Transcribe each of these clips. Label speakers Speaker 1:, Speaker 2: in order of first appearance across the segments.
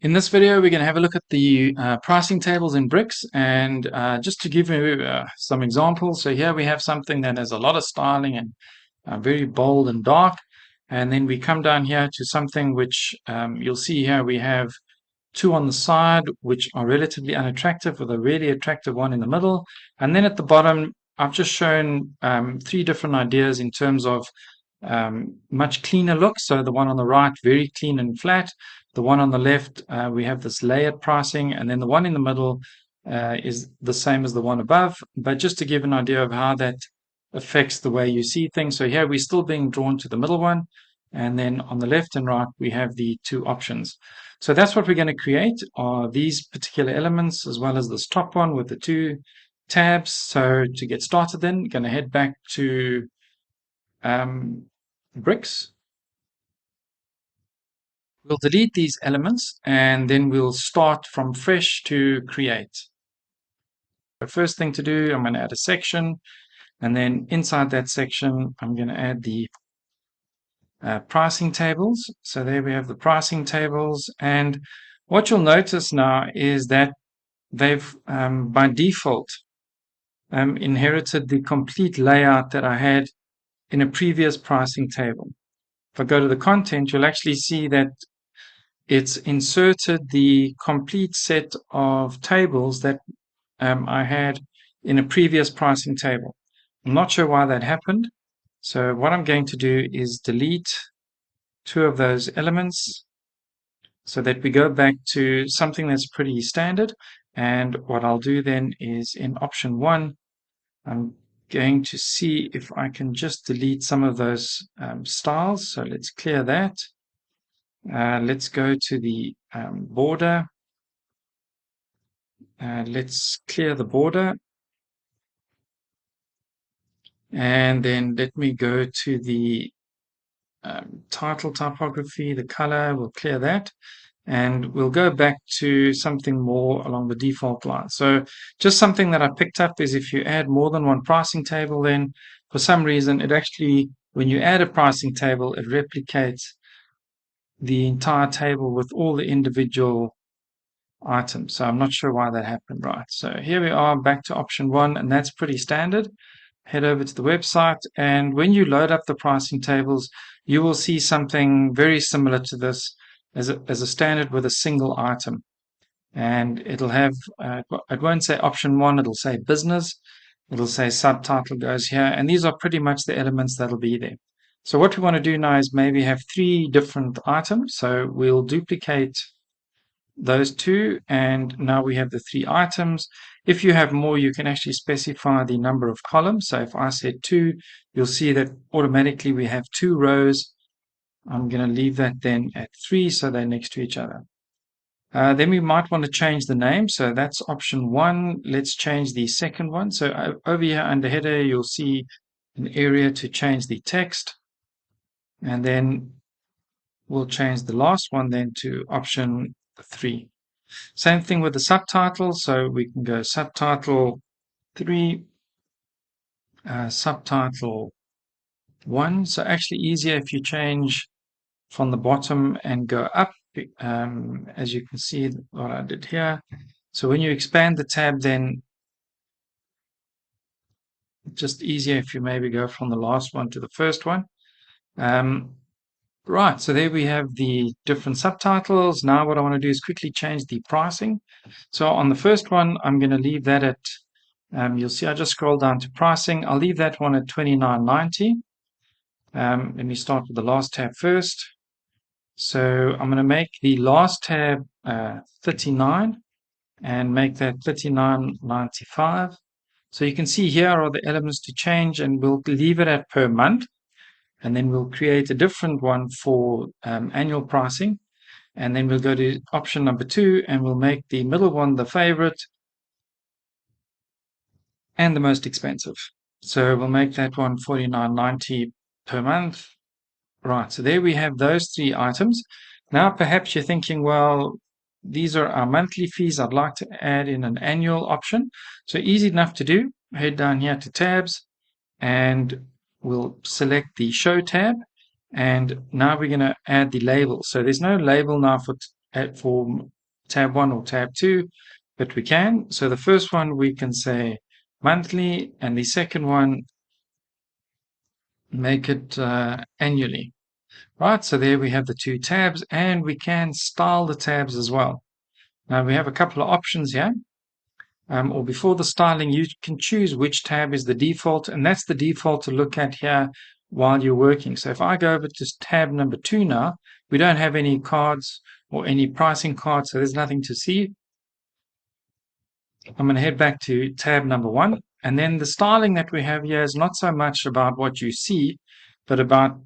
Speaker 1: In this video, we're going to have a look at the pricing tables in Bricks, and just to give you some examples. So here we have something that has a lot of styling and very bold and dark. And then we come down here to something which you'll see here we have two on the side, which are relatively unattractive, with a really attractive one in the middle. And then at the bottom, I've just shown three different ideas in terms of much cleaner look. So the one on the right, very clean and flat. The one on the left, we have this layered pricing, and then the one in the middle is the same as the one above. But just to give an idea of how that affects the way you see things. So here we're still being drawn to the middle one, and then on the left and right we have the two options. So that's what we're going to create, are these particular elements as well as this top one with the two tabs. So to get started, then going to head back to Bricks. We'll delete these elements and then we'll start from fresh to create. The first thing to do, I'm going to add a section, and then inside that section I'm going to add the pricing tables. So there we have the pricing tables, and what you'll notice now is that they've by default inherited the complete layout that I had in a previous pricing table. If I go to the content, you'll actually see that it's inserted the complete set of tables that I had in a previous pricing table. I'm not sure why that happened. So what I'm going to do is delete two of those elements so that we go back to something that's pretty standard. And what I'll do then is in option 1, I'm going to see if I can just delete some of those styles. So let's clear that. Let's go to the border. Let's clear the border. And then let me go to the title typography, the color, we'll clear that. And we'll go back to something more along the default line. So just something that I picked up is if you add more than one pricing table, then for some reason it actually, when you add a pricing table, it replicates the entire table with all the individual items. So I'm not sure why that happened, right? So here we are back to option 1, and that's pretty standard. Head over to the website, and when you load up the pricing tables, you will see something very similar to this as a standard with a single item. And it'll have, it won't say option 1, it'll say business, it'll say subtitle goes here, and these are pretty much the elements that'll be there. So what we want to do now is maybe have 3 different items. So we'll duplicate those two, and now we have the 3 items. If you have more, you can actually specify the number of columns. So if I said 2, you'll see that automatically we have 2 rows. I'm going to leave that then at 3, so they're next to each other. Then we might want to change the name. So that's option 1. Let's change the second one. So over here under header, you'll see an area to change the text. And then we'll change the last one then to option 3. Same thing with the subtitle. So we can go subtitle 3, subtitle 1. So actually easier if you change from the bottom and go up, as you can see what I did here. So when you expand the tab, then just easier if you maybe go from the last one to the first one. Right, so there we have the different subtitles. Now what I want to do is quickly change the pricing. So on the first one, I'm going to leave that at, you'll see I just scroll down to pricing. I'll leave that one at $29.90. Let me start with the last tab first. So I'm going to make the last tab 39 and make that $39.95. So you can see here are the elements to change, and we'll leave it at per month. And then we'll create a different one for annual pricing. And then we'll go to option number 2, and we'll make the middle one the favorite and the most expensive. So we'll make that one $49.90 per month. Right, so there we have those 3 items. Now perhaps you're thinking, well, these are our monthly fees. I'd like to add in an annual option. So easy enough to do. Head down here to tabs, and we'll select the show tab, and now we're going to add the label. So there's no label now for tab 1 or tab 2, but we can. So the first one we can say monthly, and the second one make it annually. Right, so there we have the two tabs, and we can style the tabs as well. Now we have a couple of options here. Or before the styling, you can choose which tab is the default, and that's the default to look at here while you're working. So if I go over to tab number 2 now, we don't have any cards or any pricing cards, so there's nothing to see. I'm going to head back to tab number 1, and then the styling that we have here is not so much about what you see, but about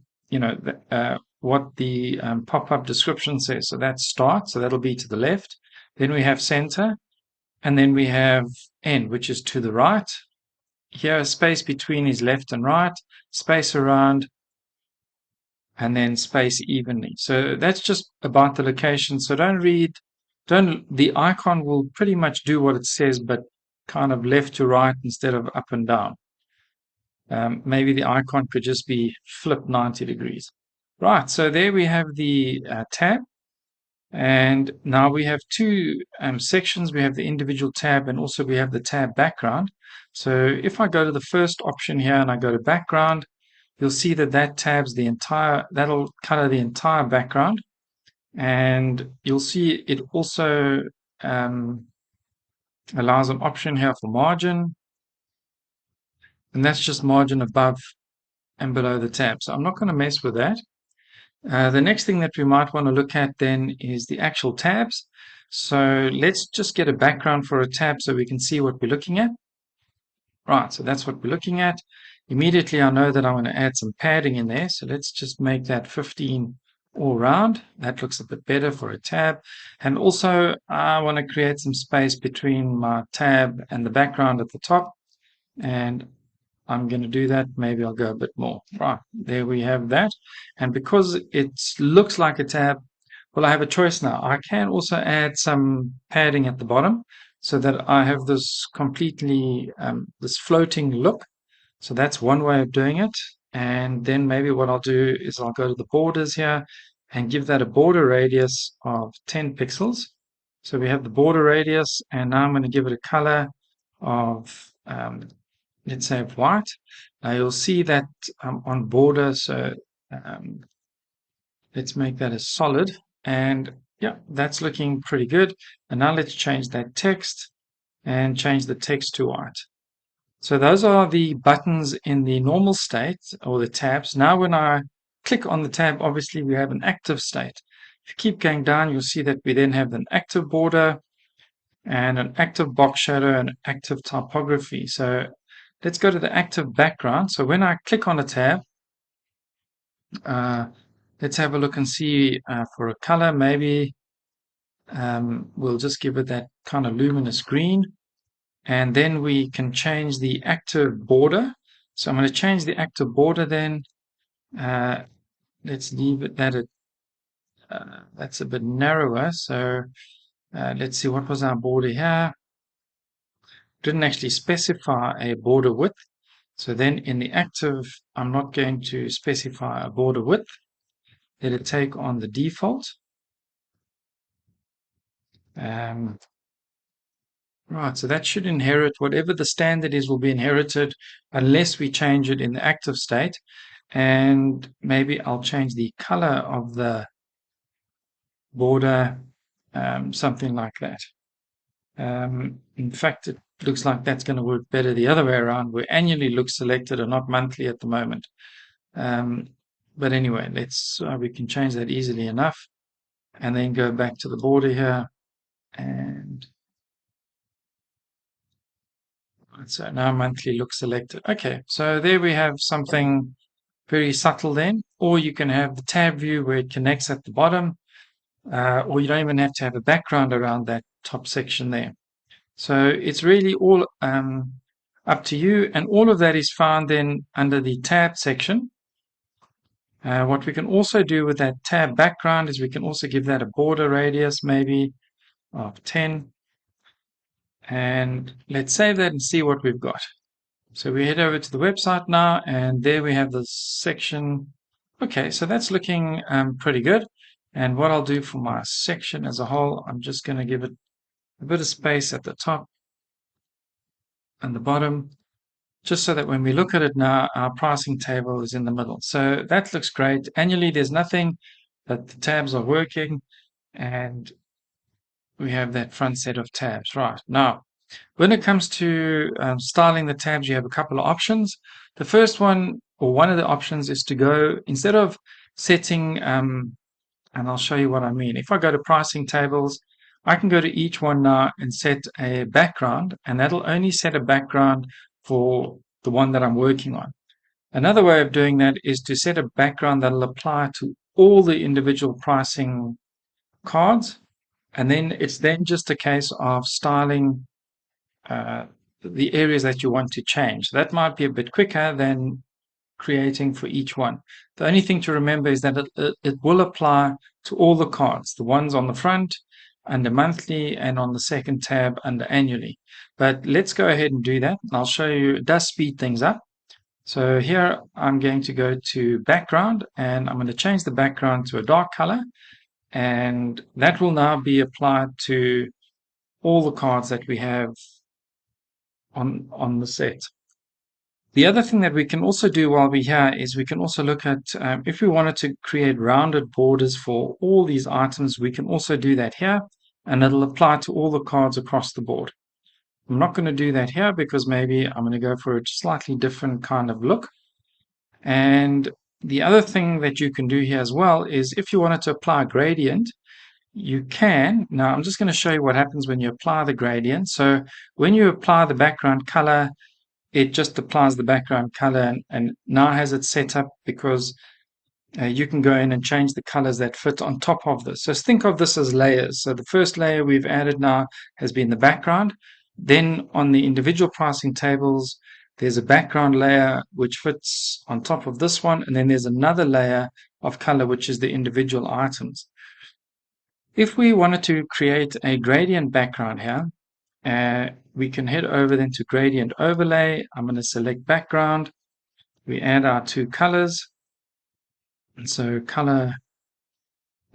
Speaker 1: what the pop-up description says. So that's start, so that'll be to the left. Then we have center, and then we have end, which is to the right. Here, a space between is left and right, space around, and then space evenly. So that's just about the location. So the icon will pretty much do what it says, but kind of left to right instead of up and down. Maybe the icon could just be flipped 90 degrees. Right, so there we have the tab. And now we have two sections. We have the individual tab, and also we have the tab background. So if I go to the first option here and I go to background, you'll see that that'll color the entire background. And you'll see it also allows an option here for margin. And that's just margin above and below the tab. So I'm not going to mess with that. The next thing that we might want to look at then is the actual tabs. So let's just get a background for a tab so we can see what we're looking at. Right, so that's what we're looking at. Immediately I know that I want to add some padding in there. So let's just make that 15 all round. That looks a bit better for a tab. And also I want to create some space between my tab and the background at the top. And I'm going to do that. Maybe I'll go a bit more. Right, there we have that. And because it looks like a tab, well, I have a choice now. I can also add some padding at the bottom so that I have this completely, this floating look. So that's one way of doing it. And then maybe what I'll do is I'll go to the borders here and give that a border radius of 10 pixels. So we have the border radius, and now I'm going to give it a color of let's say white. Now you'll see that on border, so let's make that a solid, and yeah, that's looking pretty good. And now let's change that text and change the text to white. So those are the buttons in the normal state, or the tabs. Now when I click on the tab, obviously we have an active state. If you keep going down, you'll see that we then have an active border and an active box shadow and active typography. So let's go to the active background. So when I click on a tab, let's have a look and see for a color. Maybe we'll just give it that kind of luminous green. And then we can change the active border. So I'm going to change the active border then. Let's leave it that that's a bit narrower. So let's see, what was our border here? Didn't actually specify a border width. So then in the active, I'm not going to specify a border width. Let it take on the default. Right, so that should inherit whatever the standard is will be inherited unless we change it in the active state. And maybe I'll change the color of the border, something like that. In fact, it looks like that's going to work better the other way around, where annually looks selected and not monthly at the moment. But anyway, we can change that easily enough, and then go back to the border here, and so now monthly looks selected. Okay, so there we have something very subtle then. Or you can have the tab view where it connects at the bottom, or you don't even have to have a background around that top section there. So it's really all up to you, and all of that is found then under the tab section. What we can also do with that tab background is we can also give that a border radius maybe of 10. And let's save that and see what we've got. So we head over to the website now, and there we have the section. Okay, so that's looking pretty good. And what I'll do for my section as a whole, I'm just going to give it a bit of space at the top and the bottom, just so that when we look at it now, our pricing table is in the middle. So that looks great. Annually, there's nothing, but the tabs are working, and we have that front set of tabs. Right, now, when it comes to styling the tabs, you have a couple of options. The first one, or one of the options, is to go, instead of setting, and I'll show you what I mean. If I go to pricing tables, I can go to each one now and set a background, and that'll only set a background for the one that I'm working on. Another way of doing that is to set a background that'll apply to all the individual pricing cards, and then it's then just a case of styling the areas that you want to change. That might be a bit quicker than creating for each one. The only thing to remember is that it will apply to all the cards, the ones on the front under monthly and on the second tab under annually. But let's go ahead and do that. I'll show you, it does speed things up. So here I'm going to go to background, and I'm going to change the background to a dark color, and that will now be applied to all the cards that we have on the set. The other thing that we can also do while we're here is we can also look at if we wanted to create rounded borders for all these items, we can also do that here, and it'll apply to all the cards across the board. I'm not going to do that here because maybe I'm going to go for a slightly different kind of look. And the other thing that you can do here as well is if you wanted to apply a gradient, you can. Now I'm just going to show you what happens when you apply the gradient. So when you apply the background color, it just applies the background color and now has it set up because you can go in and change the colors that fit on top of this. So think of this as layers. So the first layer we've added now has been the background. Then on the individual pricing tables, there's a background layer which fits on top of this one. And then there's another layer of color, which is the individual items. If we wanted to create a gradient background here, we can head over then to gradient overlay. I'm going to select background. We add our two colors. And so color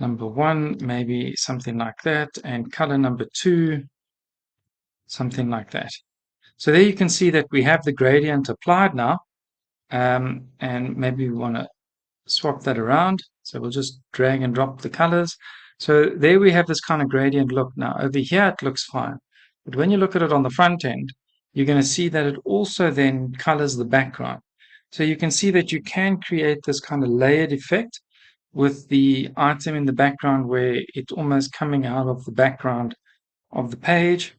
Speaker 1: number 1, maybe something like that. And color number 2, something like that. So there you can see that we have the gradient applied now. And maybe we want to swap that around. So we'll just drag and drop the colors. So there we have this kind of gradient look. Now over here it looks fine. But when you look at it on the front end, you're going to see that it also then colors the background. So you can see that you can create this kind of layered effect with the item in the background where it's almost coming out of the background of the page.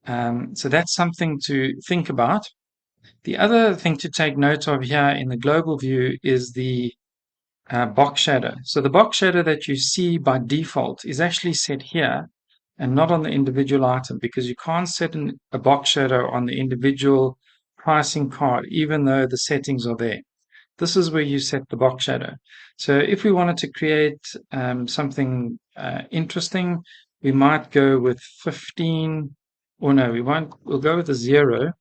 Speaker 1: So that's something to think about. The other thing to take note of here in the global view is the box shadow. So the box shadow that you see by default is actually set here and not on the individual item, because you can't set a box shadow on the individual pricing card, even though the settings are there. This is where you set the box shadow. So if we wanted to create something interesting, we might go with 15, or no, we won't, we'll go with a 0.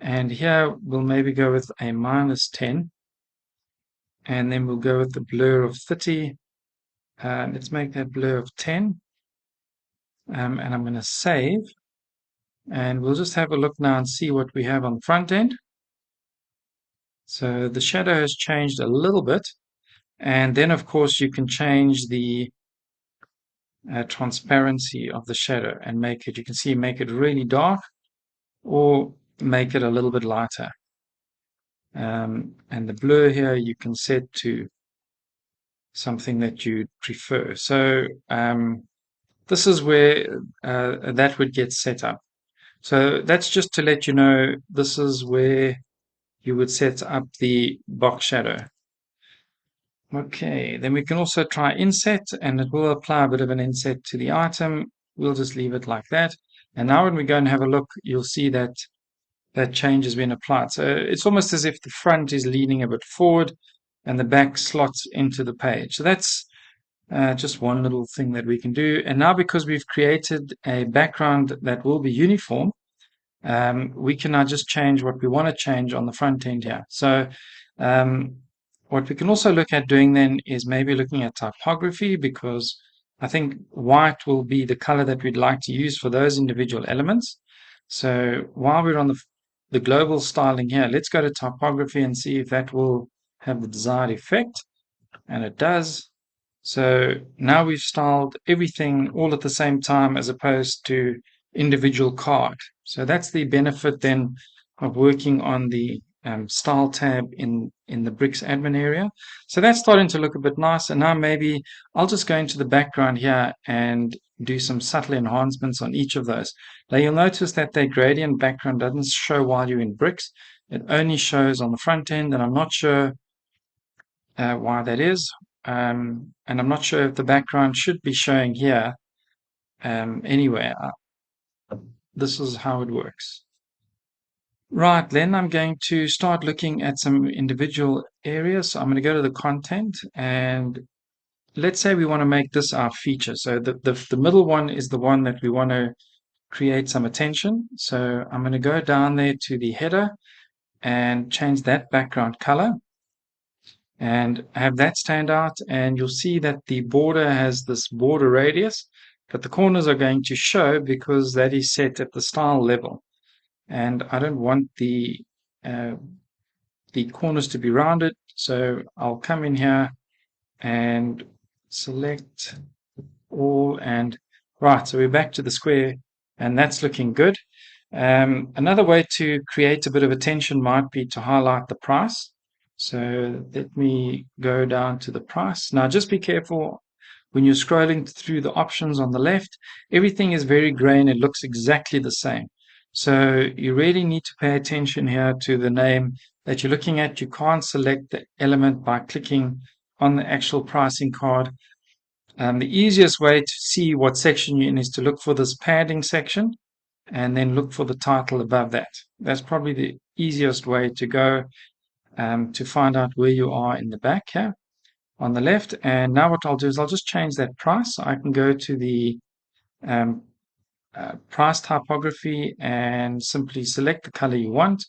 Speaker 1: And here we'll maybe go with a -10. And then we'll go with the blur of 30. Let's make that blur of 10. And I'm going to save. And we'll just have a look now and see what we have on the front end. So the shadow has changed a little bit. And then, of course, you can change the transparency of the shadow and make it, you can see, make it really dark or make it a little bit lighter. And the blur here you can set to something that you prefer. So this is where that would get set up. So that's just to let you know this is where you would set up the box shadow. Okay, then we can also try inset, and it will apply a bit of an inset to the item. We'll just leave it like that. And now when we go and have a look, you'll see that that change has been applied. So it's almost as if the front is leaning a bit forward and the back slots into the page. So that's just one little thing that we can do. And now because we've created a background that will be uniform, we can now just change what we want to change on the front end here. So What we can also look at doing then is maybe looking at typography, because I think white will be the color that we'd like to use for those individual elements. So while we're on the global styling here, let's go to typography and see if that will have the desired effect. And it does. So now we've styled everything all at the same time as opposed to individual card. So that's the benefit then of working on the style tab in the Bricks admin area. So that's starting to look a bit nice. And now maybe I'll just go into the background here and do some subtle enhancements on each of those. Now you'll notice that the gradient background doesn't show while you're in Bricks. It only shows on the front end, and I'm not sure why that is. And I'm not sure if the background should be showing here anyway. This is how it works. Right, then I'm going to start looking at some individual areas. So I'm going to go to the content, and let's say we want to make this our feature. So the middle one is the one that we want to create some attention. So I'm going to go down there to the header and change that background color and have that stand out, and you'll see that the border has this border radius, but the corners are going to show because that is set at the style level, and I don't want the corners to be rounded. So I'll come in here and select all, and right, so we're back to the square, and that's looking good. Another way to create a bit of attention might be to highlight the price. So let me go down to the price. Now just be careful when you're scrolling through the options on the left. Everything is very gray and it looks exactly the same. So you really need to pay attention here to the name that you're looking at. You can't select the element by clicking on the actual pricing card. The easiest way to see what section you're in is to look for this padding section and then look for the title above that. That's probably the easiest way to go to find out where you are in the back here on the left. And now what I'll do is I'll just change that price. I can go to the price typography and simply select the color you want.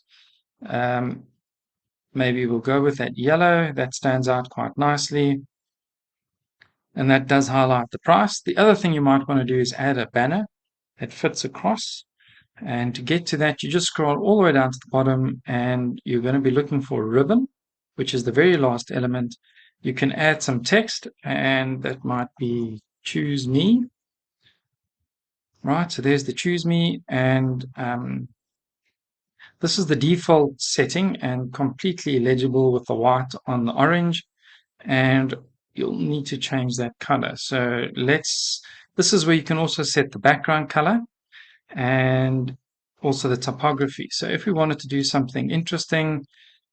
Speaker 1: Maybe we'll go with that yellow. That stands out quite nicely. And that does highlight the price. The other thing you might want to do is add a banner that fits across. And to get to that, you just scroll all the way down to the bottom, and you're going to be looking for a ribbon, which is the very last element. You can add some text, and that might be choose me. Right, so there's the choose me, and this is the default setting and completely illegible with the white on the orange, and you'll need to change that color. So this is where you can also set the background color and also the typography. So if we wanted to do something interesting,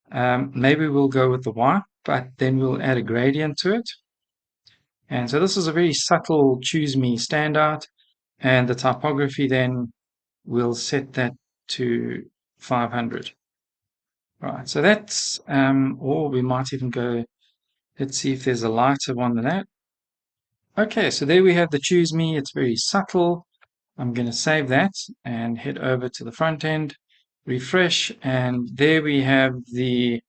Speaker 1: maybe we'll go with the white, but then we'll add a gradient to it. And so this is a very subtle choose me standout, and the typography then we'll set that to 500. Right, so that's, or we might even go, let's see if there's a lighter one than that. Okay, so there we have the choose me. It's very subtle. I'm going to save that and head over to the front end, refresh, and there we have the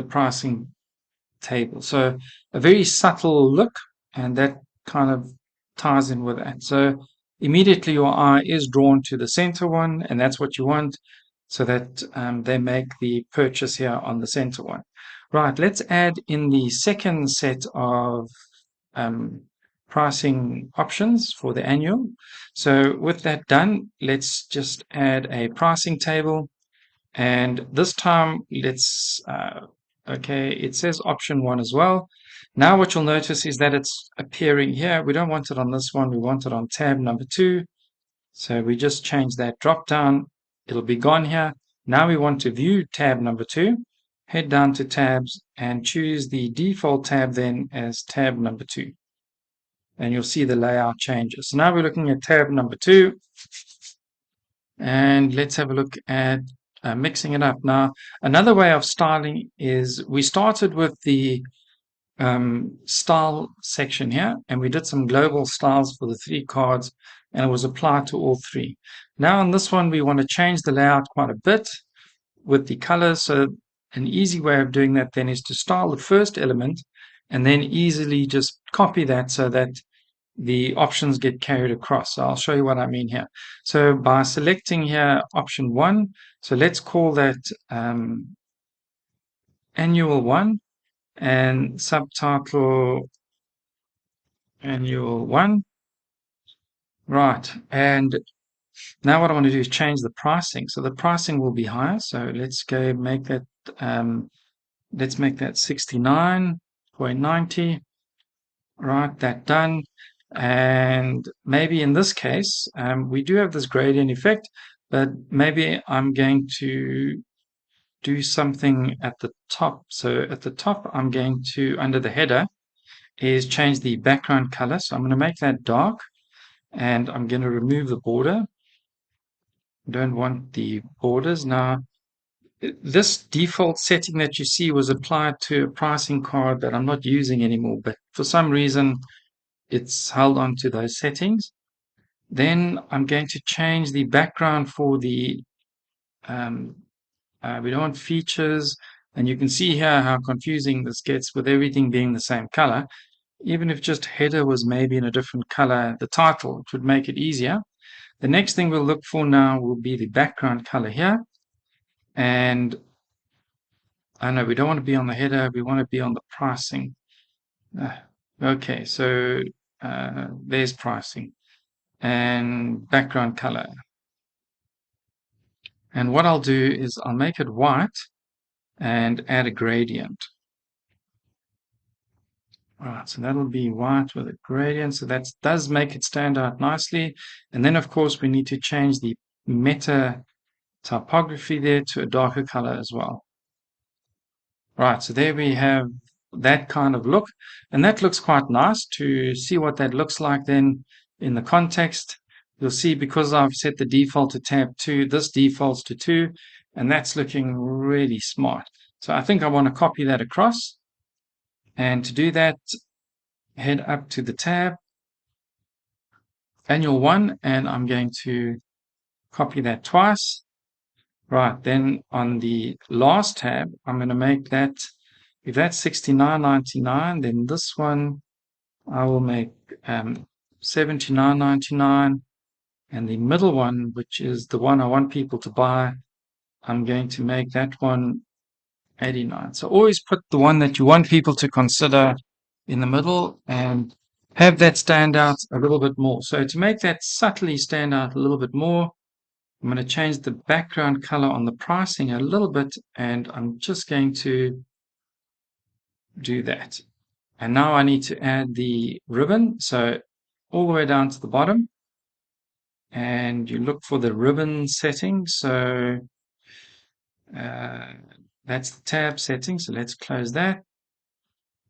Speaker 1: pricing table. So a very subtle look, and that kind of ties in with that. So immediately your eye is drawn to the center one, and that's what you want, so that they make the purchase here on the center one. Right, let's add in the second set of pricing options for the annual. So with that done, let's just add a pricing table, and this time let's okay, it says option 1 as well. Now what you'll notice is that it's appearing here. We don't want it on this one, we want it on tab number 2. So we just change that drop down, it'll be gone here. Now we want to view tab number 2. Head down to tabs and choose the default tab then as tab number 2. And you'll see the layout changes. So now we're looking at tab number 2. And let's have a look at mixing it up. Now, another way of styling is we started with the style section here, and we did some global styles for the 3 cards, and it was applied to all 3. Now on this one, we want to change the layout quite a bit with the colors. So An easy way of doing that then is to style the first element and then easily just copy that so that the options get carried across. So I'll show you what I mean here. So by selecting here option 1, so let's call that annual 1 and subtitle annual 1. Right, and now what I want to do is change the pricing. So the pricing will be higher. So let's go make that let's make that 69.90. Right, that done. And maybe in this case, we do have this gradient effect, but maybe I'm going to do something at the top. So at the top, I'm going to, under the header, is change the background color. So I'm going to make that dark, and I'm going to remove the border. Don't want the borders. Now, this default setting that you see was applied to a pricing card that I'm not using anymore, but for some reason, it's held on to those settings. Then I'm going to change the background for the, we don't want features. And you can see here how confusing this gets with everything being the same color. Even if just header was maybe in a different color, the title, it would make it easier. The next thing we'll look for now will be the background color here. And I know we don't want to be on the header, we want to be on the pricing. Okay, so there's pricing and background color. And what I'll do is I'll make it white and add a gradient. All right, so that'll be white with a gradient. So that does make it stand out nicely. And then, of course, we need to change the meta typography there to a darker color as well. Right, so there we have that kind of look. And that looks quite nice. To see what that looks like then in the context, you'll see because I've set the default to tab 2, this defaults to 2, and that's looking really smart. So I think I want to copy that across. And to do that, head up to the tab, annual 1, and I'm going to copy that twice. Right, then on the last tab, I'm going to make that, if that's 69.99, then this one I will make 79.99, and the middle one, which is the one I want people to buy, I'm going to make that one 89. So always put the one that you want people to consider in the middle and have that stand out a little bit more. So to make that subtly stand out a little bit more, I'm going to change the background color on the pricing a little bit, and I'm just going to do that. And now I need to add the ribbon. So all the way down to the bottom, and you look for the ribbon setting. So that's the tab setting. So let's close that.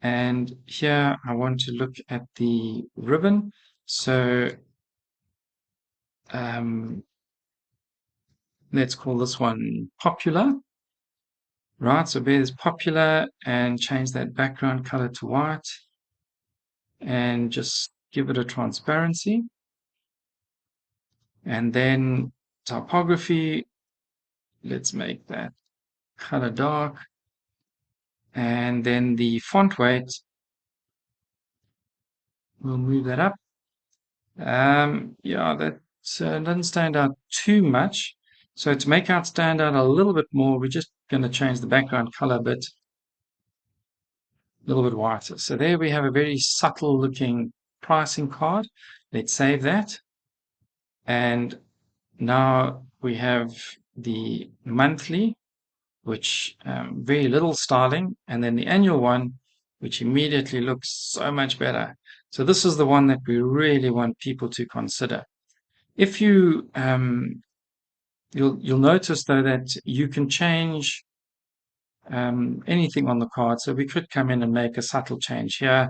Speaker 1: And here I want to look at the ribbon. So let's call this one popular. Right, so there's popular, and change that background color to white and just give it a transparency. And then typography, let's make that color dark. And then the font weight, we'll move that up. Yeah, that doesn't stand out too much. So to make it stand out a little bit more, we're just going to change the background color a bit, a little bit whiter. So there we have a very subtle looking pricing card. Let's save that. And now we have the monthly, which very little styling, and then the annual one, which immediately looks so much better. So this is the one that we really want people to consider. If you you'll notice though that you can change anything on the card. So we could come in and make a subtle change here.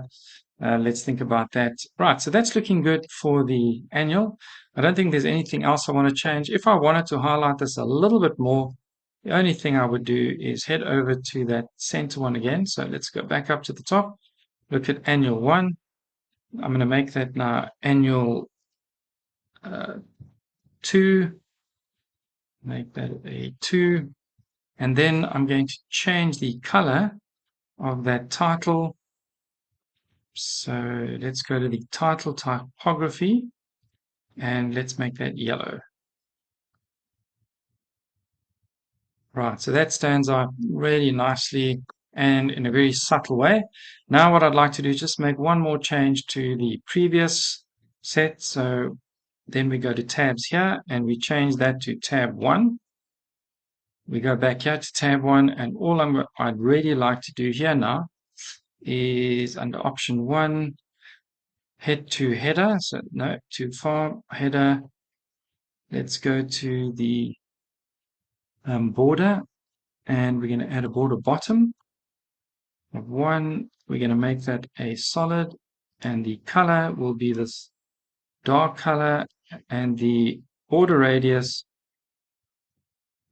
Speaker 1: Let's think about that. Right, so that's looking good for the annual. I don't think there's anything else I want to change. If I wanted to highlight this a little bit more, the only thing I would do is head over to that center one again. So let's go back up to the top, look at annual 1. I'm going to make that now annual 2. Make that a 2. And then I'm going to change the color of that title. So let's go to the title typography and let's make that yellow. Right, so that stands out really nicely and in a very subtle way. Now what I'd like to do is just make one more change to the previous set. So then we go to tabs here and we change that to tab 1. We go back here to tab 1 and all I'd really like to do here now is under option 1, head to header. So no, too far, header. Let's go to the border and we're going to add a border bottom of 1. We're going to make that a solid and the color will be this dark color and the border radius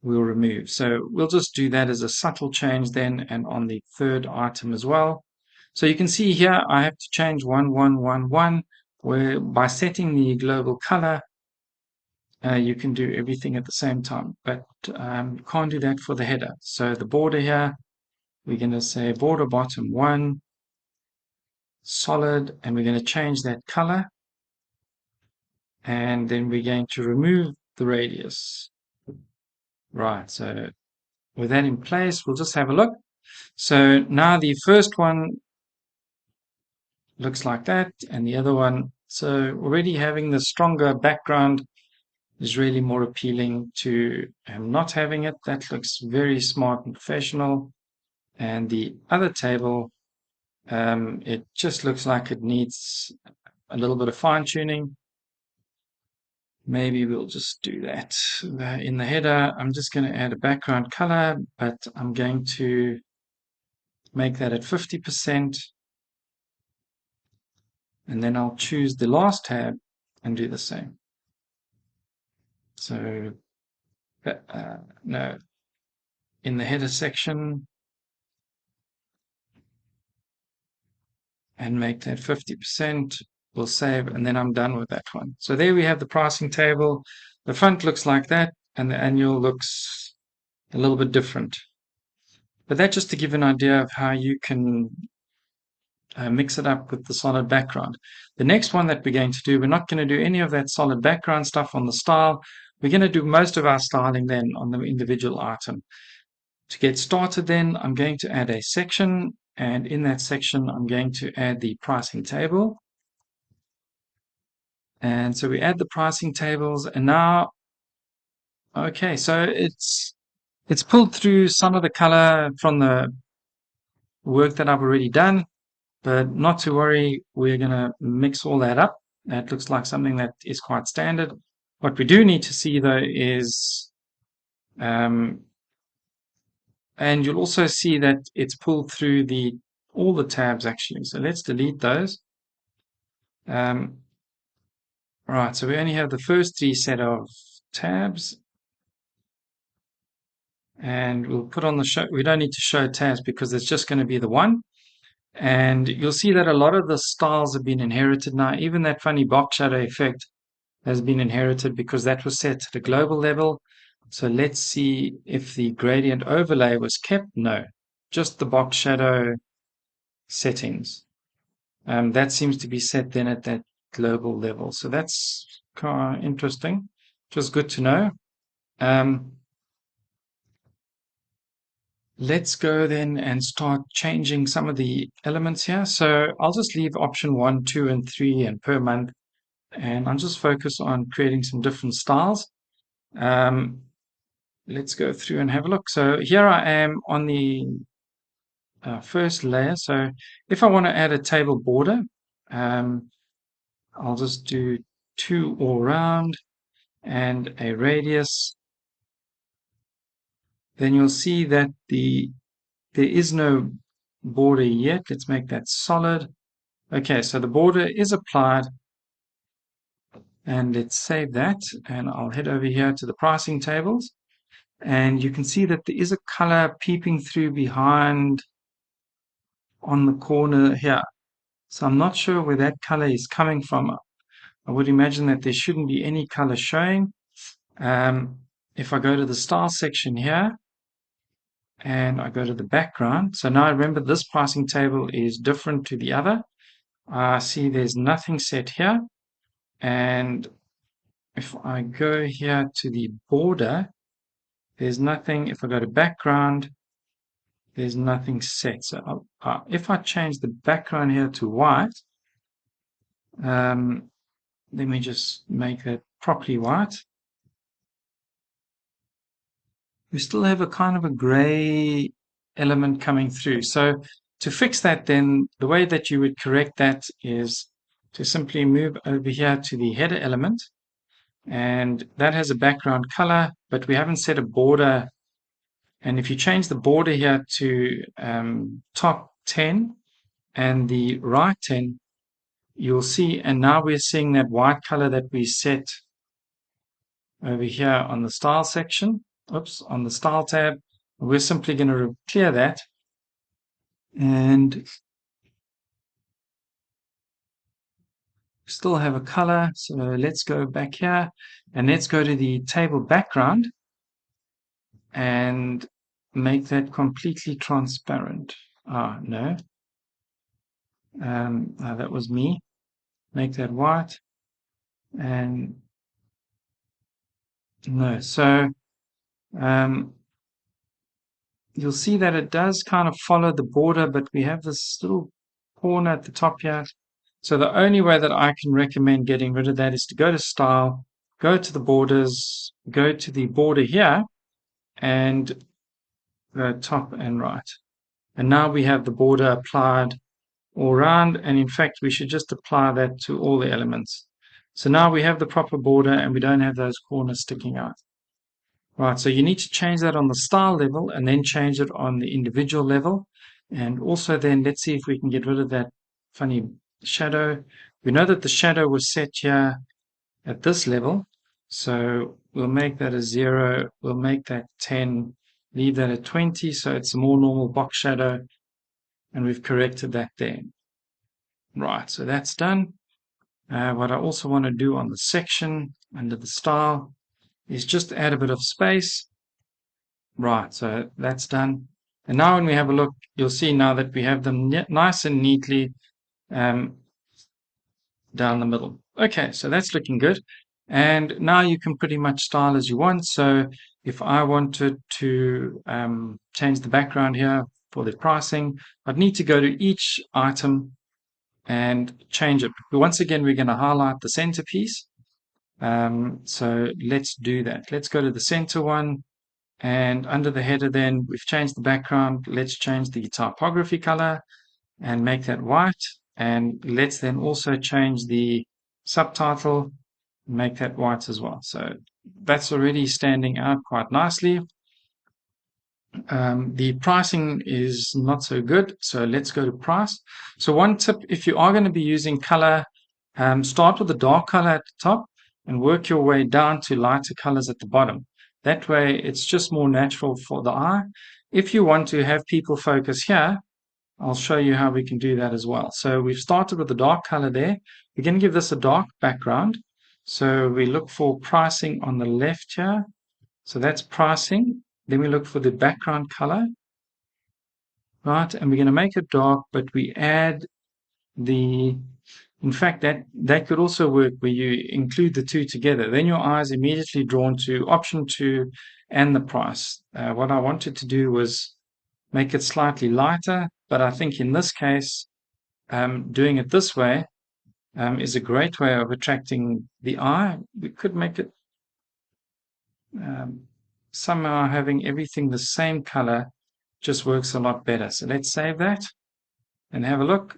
Speaker 1: we'll remove. So we'll just do that as a subtle change then and on the third item as well. So you can see here I have to change 1111 where by setting the global color you can do everything at the same time, but you can't do that for the header. So the border here, we're going to say border bottom 1 solid and we're going to change that color and then we're going to remove the radius. Right, so with that in place, we'll just have a look. So now the first one looks like that and the other one, so already having the stronger background is really more appealing to not having it. That looks very smart and professional. And the other table, it just looks like it needs a little bit of fine tuning. Maybe we'll just do that. In the header, I'm just going to add a background color, but I'm going to make that at 50%. And then I'll choose the last tab and do the same. So, no, in the header section, and make that 50%. We'll save, and then I'm done with that one. So there we have the pricing table. The front looks like that, and the annual looks a little bit different. But that's just to give an idea of how you can mix it up with the solid background. The next one that we're going to do, we're not going to do any of that solid background stuff on the style. We're going to do most of our styling then on the individual item. To get started then, I'm going to add a section, and in that section, I'm going to add the pricing table. And so we add the pricing tables and now, okay, so it's pulled through some of the color from the work that I've already done, but not to worry, we're going to mix all that up. That looks like something that is quite standard. What we do need to see though is, and you'll also see that it's pulled through all the tabs actually. So let's delete those. Right, so we only have the first 3 set of tabs. And we'll put on the show. We don't need to show tabs because it's just going to be the one. And you'll see that a lot of the styles have been inherited now. Even that funny box shadow effect has been inherited because that was set at a global level. So let's see if the gradient overlay was kept. No, just the box shadow settings. That seems to be set then at that global level. So that's kind of interesting. Just good to know. Let's go then and start changing some of the elements here. So I'll just leave option 1, 2, and 3 and per month. And I'll just focus on creating some different styles. Let's go through and have a look. So here I am on the first layer. So if I want to add a table border, I'll just do 2 all round and a radius. Then you'll see that there is no border yet. Let's make that solid. Okay, so the border is applied. And let's save that. And I'll head over here to the pricing tables. And you can see that there is a color peeping through behind on the corner here. So I'm not sure where that color is coming from. I would imagine that there shouldn't be any color showing. If I go to the style section here, and I go to the background. So now remember this pricing table is different to the other. I see there's nothing set here. And if I go here to the border, there's nothing. If I go to background, there's nothing set. So if I change the background here to white, let me just make that properly white. We still have a kind of a gray element coming through. So to fix that, then the way that you would correct that is to simply move over here to the header element, and that has a background color, but we haven't set a border. And if you change the border here to top 10 and the right 10, you'll see, and now we're seeing that white color that we set over here on the style section, on the style tab. We're simply going to clear that, and still have a color. So let's go back here and let's go to the table background and make that completely transparent. No. That was me. Make that white. And no. So you'll see that it does kind of follow the border, but we have this little corner at the top here. So the only way that I can recommend getting rid of that is to go to Style, go to the borders, go to the border here, and go top and right. And now we have the border applied all around, and in fact we should just apply that to all the elements. So now we have the proper border and we don't have those corners sticking out. Right, so you need to change that on the style level and then change it on the individual level. And also then let's see if we can get rid of that funny shadow. We know that the shadow was set here at this level. So we'll make that a 0. We'll make that 10. Leave that at 20. So it's a more normal box shadow. And we've corrected that there. Right, so that's done. What I also want to do on the section under the style is just add a bit of space. Right, so that's done. And now when we have a look, you'll see now that we have them nice and neatly down the middle. Okay, so that's looking good. And now you can pretty much style as you want. So if I wanted to change the background here for the pricing, I'd need to go to each item and change it. But once again, we're going to highlight the centerpiece. So let's do that. Let's go to the center one. And under the header then, we've changed the background. Let's change the typography color and make that white. And let's then also change the subtitle, make that white as well. So that's already standing out quite nicely. The pricing is not so good. So let's go to price. So one tip, if you are going to be using color, start with the dark color at the top and work your way down to lighter colors at the bottom. That way it's just more natural for the eye. If you want to have people focus here, I'll show you how we can do that as well. So we've started with the dark color there. We're going to give this a dark background. So we look for pricing on the left here. So that's pricing. Then we look for the background color. Right, and we're going to make it dark, but we add in fact, that could also work where you include the two together. Then your eye is immediately drawn to option 2 and the price. What I wanted to do was make it slightly lighter, but I think in this case, doing it this way is a great way of attracting the eye. We could make it somehow having everything the same color just works a lot better. So let's save that and have a look.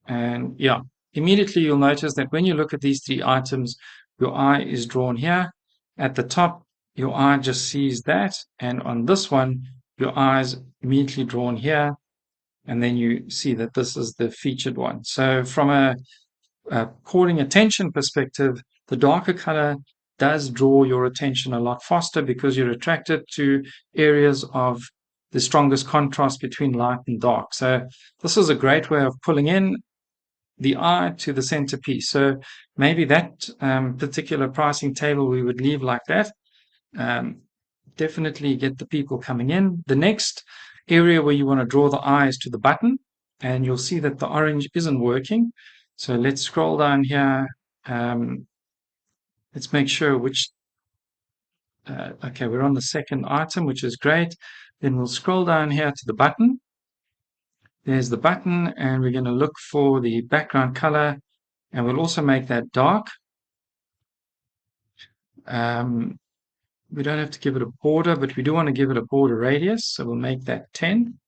Speaker 1: And yeah, immediately you'll notice that when you look at these 3 items, your eye is drawn here. At the top, your eye just sees that. And on this one, your eye is immediately drawn here. And then you see that this is the featured one. So from a calling attention perspective, the darker color does draw your attention a lot faster because you're attracted to areas of the strongest contrast between light and dark. So this is a great way of pulling in the eye to the centerpiece. So maybe that particular pricing table we would leave like that. Definitely get the people coming in. The next area where you want to draw the eyes to the button, and you'll see that the orange isn't working. So let's scroll down here. Let's make sure which, okay, we're on the second item, which is great. Then we'll scroll down here to the button. There's the button, and we're going to look for the background color, and we'll also make that dark. We don't have to give it a border, but we do want to give it a border radius, so we'll make that 10.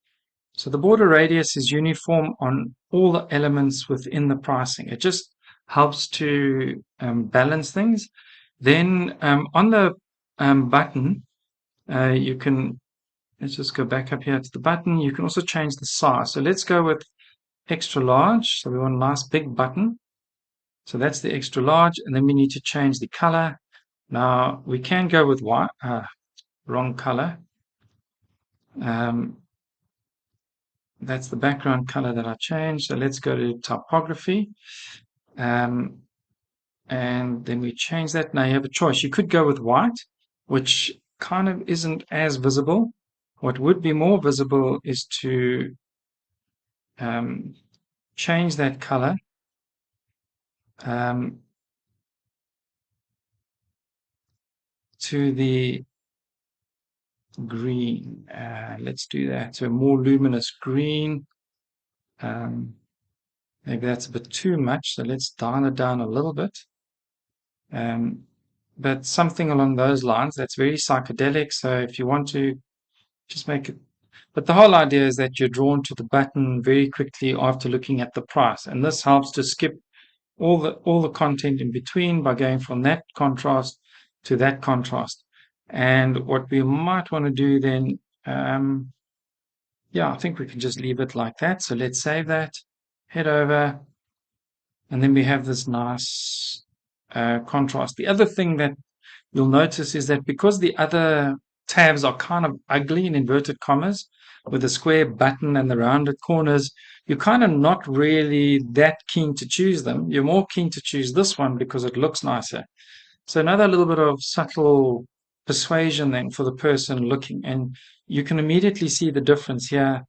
Speaker 1: So the border radius is uniform on all the elements within the pricing. It just helps to balance things. Then on the button, you can, let's just go back up here to the button. You can also change the size. So let's go with extra large. So we want a nice big button. So that's the extra large. And then we need to change the color. Now we can go with white, wrong color. That's the background color that I changed. So let's go to typography. And then we change that. Now you have a choice. You could go with white, which kind of isn't as visible. What would be more visible is to change that color to the green. Let's do that. So more luminous green. Maybe that's a bit too much. So let's dial it down a little bit. But something along those lines. That's very psychedelic. So if you want to just make it, but the whole idea is that you're drawn to the button very quickly after looking at the price, and this helps to skip all the content in between by going from that contrast to that contrast. And what we might want to do then, yeah, I think we can just leave it like that. So let's save that, head over, and then we have this nice contrast. The other thing that you'll notice is that because the other tabs are kind of ugly in inverted commas with the square button and the rounded corners, you're kind of not really that keen to choose them. You're more keen to choose this one because it looks nicer. So another little bit of subtle persuasion then for the person looking, and you can immediately see the difference here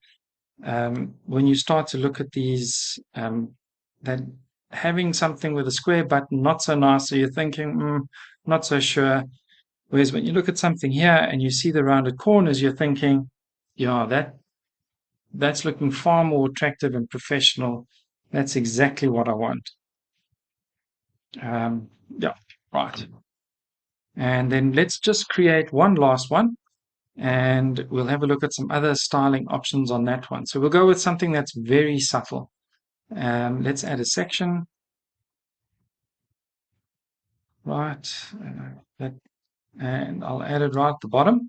Speaker 1: when you start to look at these, that having something with a square button not so nice, so you're thinking, not so sure. Whereas when you look at something here and you see the rounded corners, you're thinking, yeah, that's looking far more attractive and professional. That's exactly what I want. Yeah, right. And then let's just create one last one, and we'll have a look at some other styling options on that one. So we'll go with something that's very subtle. Let's add a section. Right. And I'll add it right at the bottom.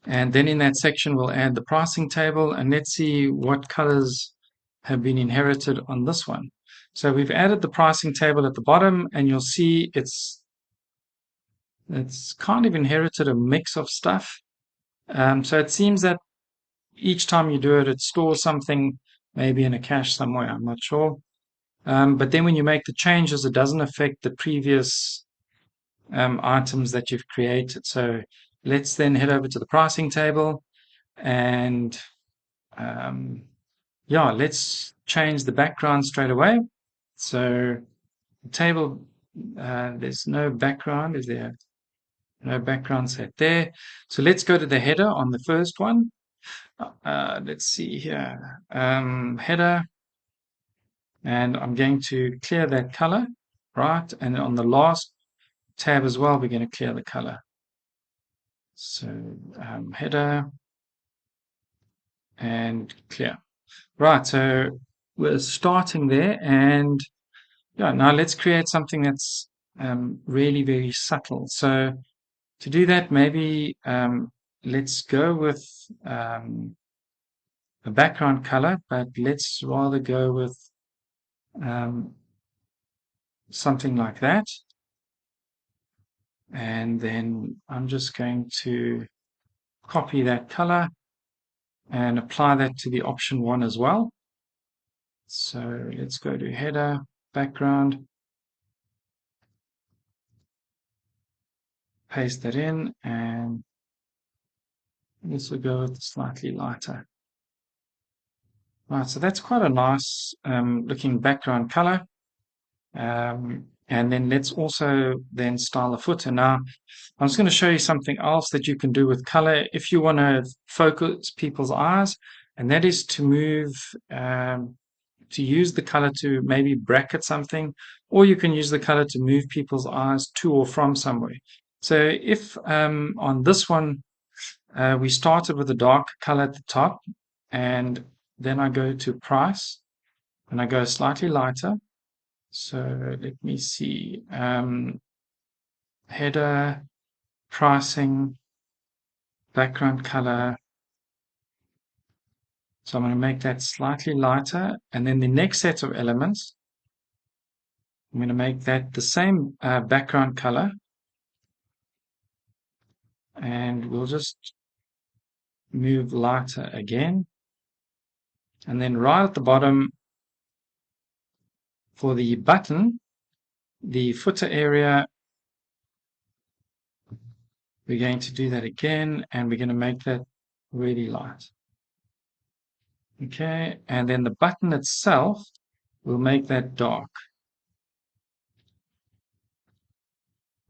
Speaker 1: And then in that section, we'll add the pricing table, and let's see what colors have been inherited on this one. So we've added the pricing table at the bottom, and you'll see it's kind of inherited a mix of stuff. So it seems that each time you do it, it stores something maybe in a cache somewhere. I'm not sure. But then when you make the changes, it doesn't affect the previous items that you've created. So let's then head over to the pricing table, and yeah, let's change the background straight away. So the table, there's no background. Is there? No background set there. So let's go to the header on the first one. Let's see here. Header. And I'm going to clear that color, right? And on the last tab as well, we're going to clear the color. So header and clear. Right, so we're starting there, and yeah, now let's create something that's really very subtle. So to do that, maybe let's go with a background color, but let's rather go with something like that. And then I'm just going to copy that color and apply that to the option one as well. So let's go to header, background, paste that in, and This will go with slightly lighter. Right, so that's quite a nice looking background color. And then let's also then style the footer. Now, I'm just going to show you something else that you can do with color if you want to focus people's eyes, and that is to move, to use the color to maybe bracket something, or you can use the color to move people's eyes to or from somewhere. So if on this one, we started with a dark color at the top, and then I go to price, and I go slightly lighter. So let me see, header, pricing, background color. So I'm going to make that slightly lighter. And then the next set of elements, I'm going to make that the same background color. And we'll just move lighter again. And then right at the bottom for the button, the footer area, we're going to do that again, and we're going to make that really light. Okay, and then the button itself, we'll make that dark.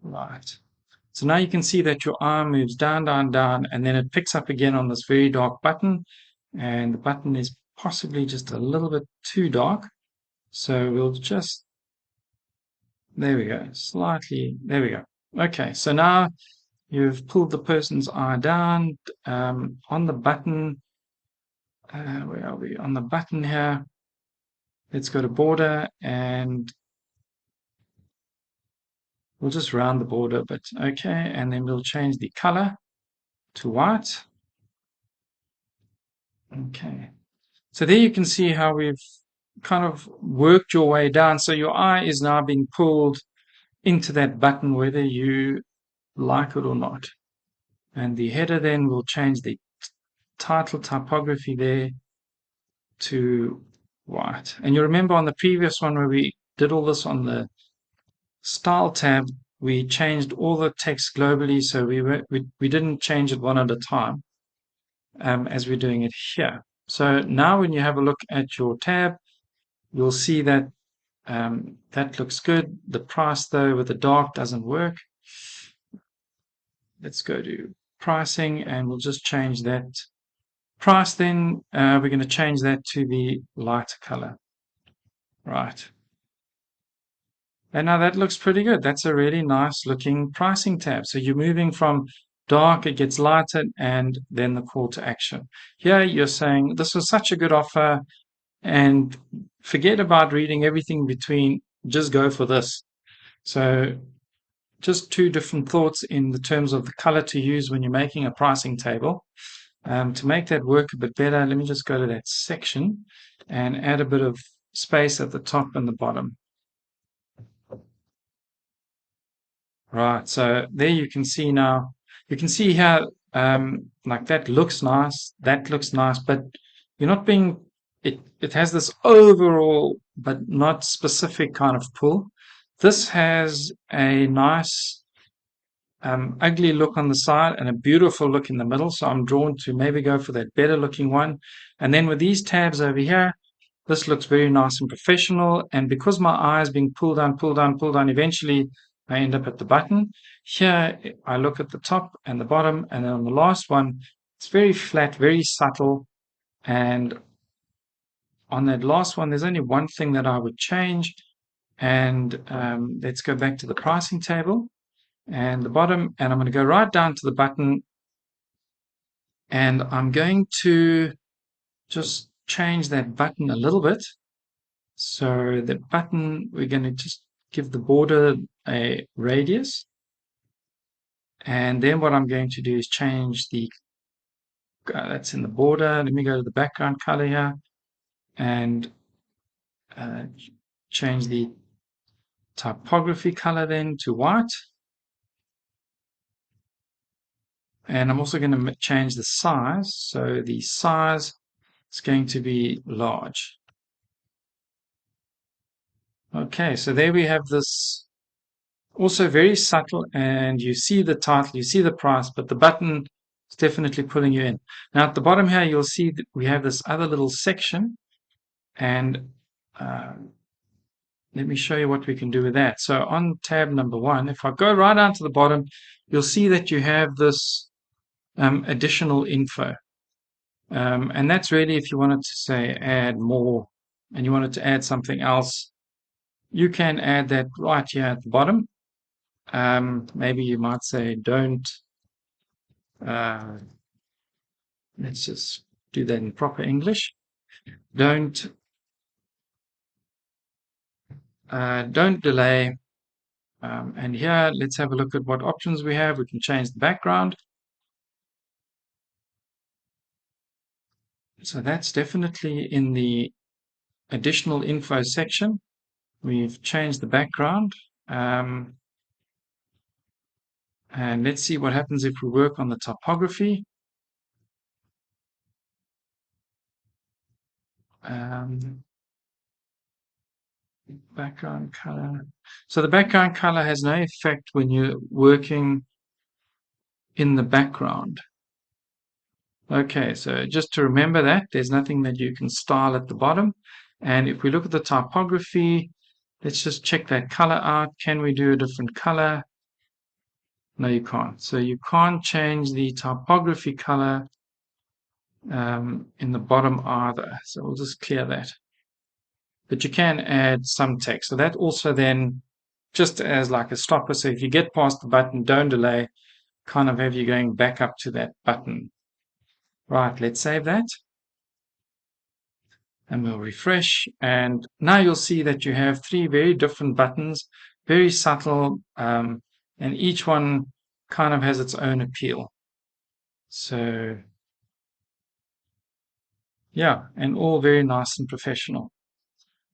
Speaker 1: Right. So now you can see that your arm moves down, down, down, and then it picks up again on this very dark button. And the button is possibly just a little bit too dark. So we'll just, there we go, slightly, there we go. Okay, so now you've pulled the person's eye down on the button. Where are we? On the button here. Let's go to border, and we'll just round the border, but okay. And then we'll change the color to white. Okay. So there you can see how we've kind of worked your way down. So your eye is now being pulled into that button, whether you like it or not. And the header then will change the title typography there to white. And you remember on the previous one where we did all this on the style tab, we changed all the text globally, so we didn't change it one at a time as we're doing it here. So now when you have a look at your tab, you'll see that that looks good. The price though with the dark doesn't work. Let's go to pricing, and we'll just change that price then. We're going to change that to the lighter color. Right. And now that looks pretty good. That's a really nice looking pricing tab. So you're moving from dark, it gets lighter, and then the call to action. Here you're saying this was such a good offer, and forget about reading everything between, just go for this. So just two different thoughts in the terms of the color to use when you're making a pricing table. To make that work a bit better, let me just go to that section and add a bit of space at the top and the bottom. Right, so there you can see now, you can see how like that looks nice, but you're not being, it has this overall but not specific kind of pull. This has a nice ugly look on the side and a beautiful look in the middle, so I'm drawn to maybe go for that better looking one. And then with these tabs over here, this looks very nice and professional, and because my eye is being pulled down, pulled down, pulled down, eventually I end up at the button. Here I look at the top and the bottom, and then on the last one, it's very flat, very subtle, and on that last one, there's only one thing that I would change, and let's go back to the pricing table and the bottom, and I'm going to go right down to the button, and I'm going to just change that button a little bit. So the button, we're going to just give the border a radius, and then what I'm going to do is change the that's in the border. Let me go to the background color here and change the typography color then to white. And I'm also going to change the size. So the size is going to be large. Okay, so there we have this, also very subtle, and you see the title, you see the price, but the button It's definitely pulling you in. Now at the bottom here, you'll see that we have this other little section, and let me show you what we can do with that. So on tab number 1, if I go right down to the bottom, you'll see that you have this additional info. And that's really if you wanted to say add more and you wanted to add something else, you can add that right here at the bottom. Maybe you might say don't, let's just do that in proper English. Don't delay. And here, let's have a look at what options we have. We can change the background. So that's definitely in the additional info section. We've changed the background. And let's see what happens if we work on the typography. Background color. So the background color has no effect when you're working in the background. Okay, so just to remember that, there's nothing that you can style at the bottom. And if we look at the typography, let's just check that color out. Can we do a different color? No, you can't. So you can't change the typography color in the bottom either. So we'll just clear that. But you can add some text. So that also then, just as like a stopper, so if you get past the button, don't delay, kind of have you going back up to that button. Right, let's save that. And we'll refresh. And now you'll see that you have 3 very different buttons, very subtle, and each one kind of has its own appeal. So, yeah, and all very nice and professional.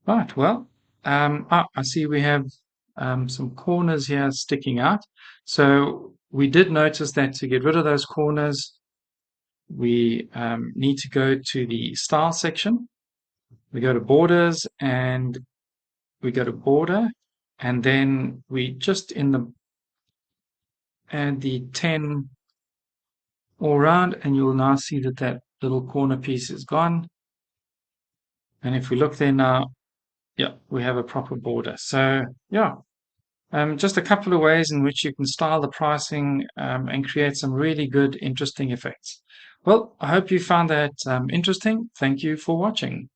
Speaker 1: Right, well, I see we have some corners here sticking out. So we did notice that to get rid of those corners, we need to go to the style section. We go to borders and we go to border, and then we just add the 10 all around, and you'll now see that that little corner piece is gone. And if we look there now, yeah, we have a proper border. So yeah, just a couple of ways in which you can style the pricing and create some really good, interesting effects. Well, I hope you found that interesting. Thank you for watching.